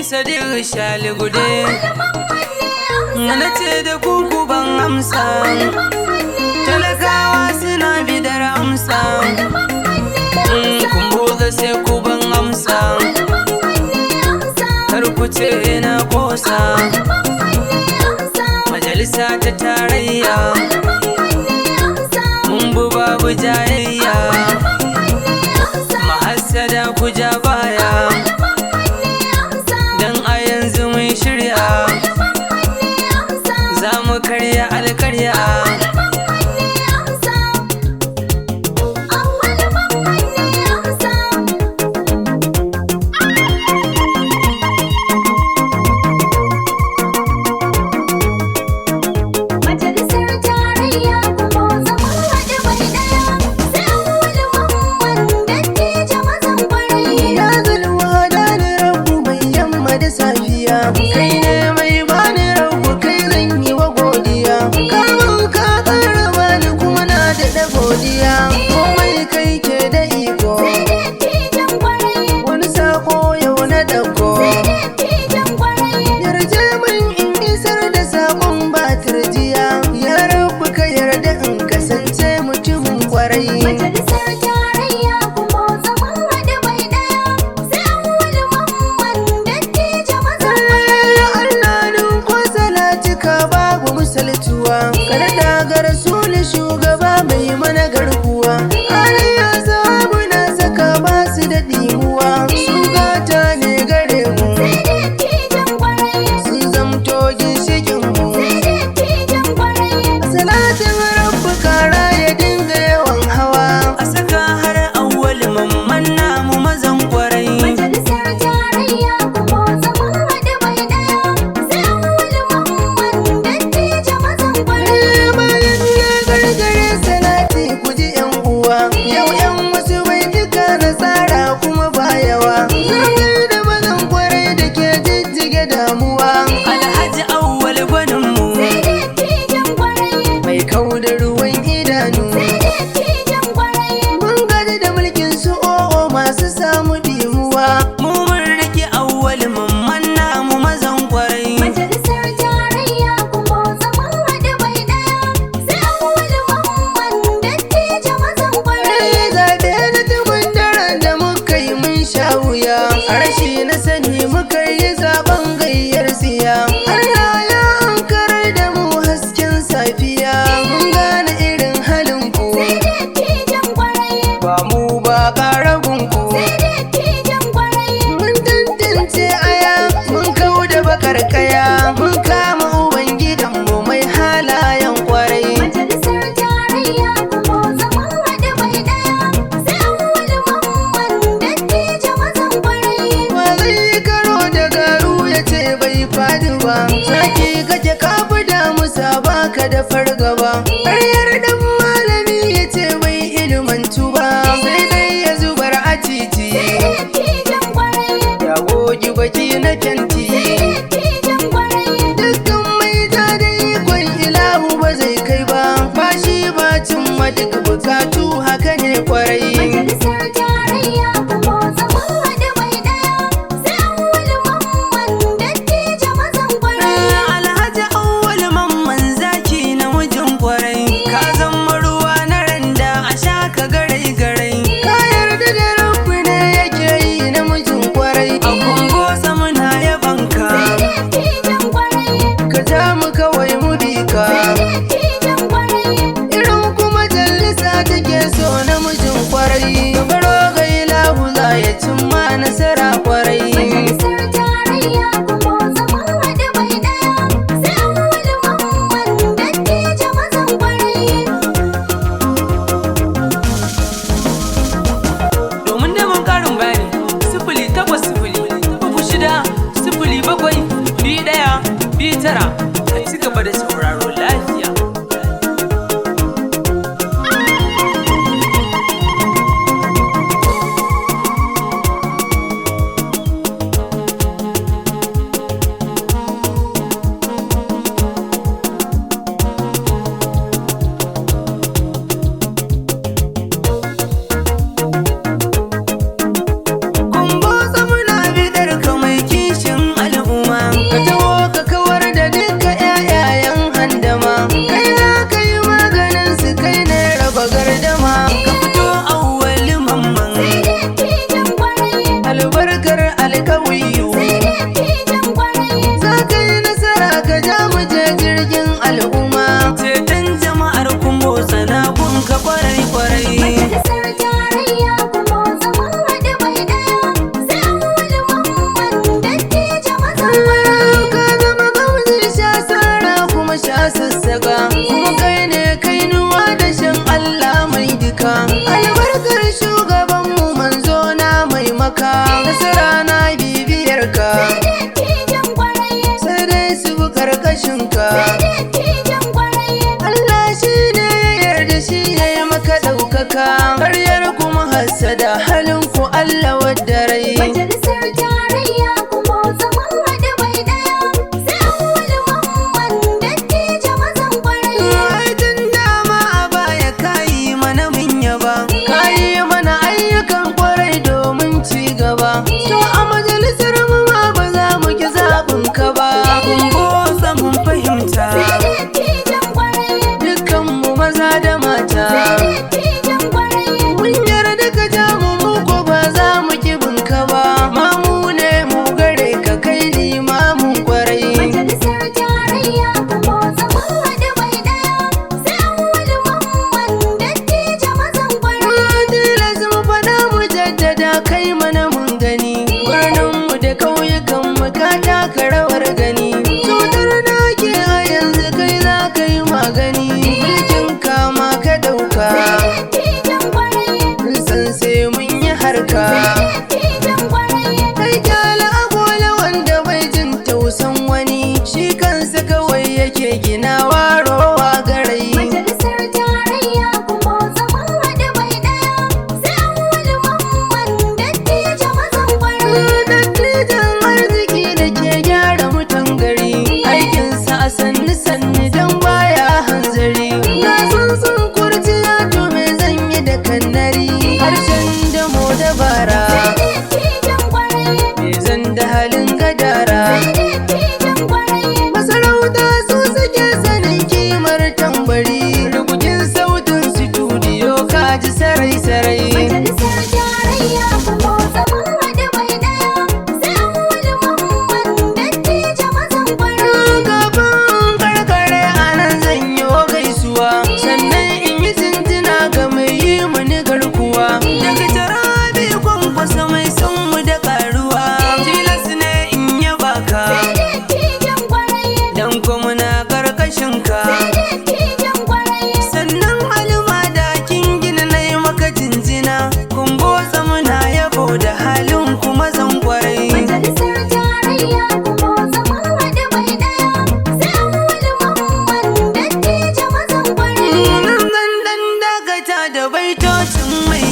Sadiq Shali Gude na ce da kuku ban amsa, talakawa suna bidar amsa, kun buɗe sai ku ban amsa, kar ku ce na kosa. Majalisa ta tarayya mun bu babu jayayya, mahassada ku ja baya, dan a yanzu mun shirya za mu karya alkarya. Kai ne mai bani rabu, kai zan yi wa godiya, kamun ka ƙara bani kuma na daɗa godiya. Komai kai ke da iko, wani sako yau na ɗauko, yarje min in isar da sakon ba turjiya. Ya rabu ka yarda in kasance mutumin kwarai. Kada daga rasuli shugaba mai mana garkuwa, halin ya samu na saka ba su da ɗimuwa, su gata ne gare mu, sun zamto ginshikin mu. Salatin rabbu kara ya dinga yawan hawa, a saka har awwal mamman namu mazan kwarai. Yau yan wasu bai duka na tsara kuma ba yawa, sanar da mazan kwarai da ke jijjige damuwa. Alhaji Auwal gwaninmu mai kau da ruwan idanu, mun gaji da mulkin su o'o masu samu dimuwa. Mu mun rike Auwal mamman namu mazan kwarai. A rashi na sani muka yi zaben gayyar siya, Allah ya ankarar da mu hasken safiya, mun gane irin halin ku, ba mu ba ƙaragun ku, mun tantance aya mun kau da bakar kaya, mun kama ubangidanmu mai halayen kwarai. Saki kake kafu da musa baka da fargaba, ƙaryar dan malami ya ce bai ilmantu ba, sai dai ya zubar a titi, ya gogi baki na fenti. Dukkan mai ta da ikon ilahu ba zai kai ba, ba shi ba cimma duk bukatu haka ne kwarai. maka albarkar shugabanmu manzo na mai maka nasara na bibiyar ka sai dai su bi karkashin ka Allah shi ne ya yarda shi ya yi maka ɗaukaka ƙaryar kuma hassada halin ku Allah wadda rai Majalisar tarayya kuma zaman haɗe bai ɗaya sai awwal mamman dattijo mazan kwarai. ai tun dama a baya kayi mana mun yaba kayi mana ayyukan kwarai domin ci gaba to a majalisar mu ma ba za mu ki zaɓin ka ba kun bosa mun fahimta Dattijon kwarai, dukkan mu maza da mata dattijon kwarai. mun yarda ka ja mu ko ba za mu ki bin ka ba mamu ne mu gare ka kai limamin kwarai Majalisar tarayya kuma zaman haɗe bai ɗaya sai awwal mamman dattijo mazan kwarai. tilas mu faɗa mu jaddada kai mana mun gani birninmu da ƙauyukanmu ka taka rawar gani cutar da ke a yanzu kai za ka yi magani mulkin kama ka ɗauka Dattijon kwarai, san sai mun yi harka dattijon kwarai. kai kyala agola wanda bai jin tausan wani shi kansa kawai yake ginawa rowa garai Majalisar tarayya kuma zaman haɗe bai ɗaya sai awwal mamman dattijo mazan kwarai. dattijan arziki da ke gyara mutan gari aikinsa a sannu sannu don baya hanzari na sun kurciya to me zan yi da kannari harshen damo dabara Dattijon kwarai, me zan da halin gadara dattijon kwarai. masarauta su suke sanin kimar tambari rugujin sautin studio kaji sarai sarai Majalisar tarayya kuma zaman haɗe bai ɗaya sai awwal mamman dattijo mazan kwarai. Gaban karkare a nan zan yi gaisuwa sannan in yi jinjina ga mai yi mini garkuwa daga jarabi kwankwasa mai son mu da karuwa tilas ne in yaba ka Dattijon kwarai, dan kuma na karkashin ka dattijon kwarai. sannan alma da kin gina na yi maka jinjina kun botsa muna yabo da halin kuma zan kwarai Majalisar tarayya kuma zaman haɗe bai ɗaya sai awwal mamman dattijo mazan kwarai. nan zan dan dakata da baitocin mai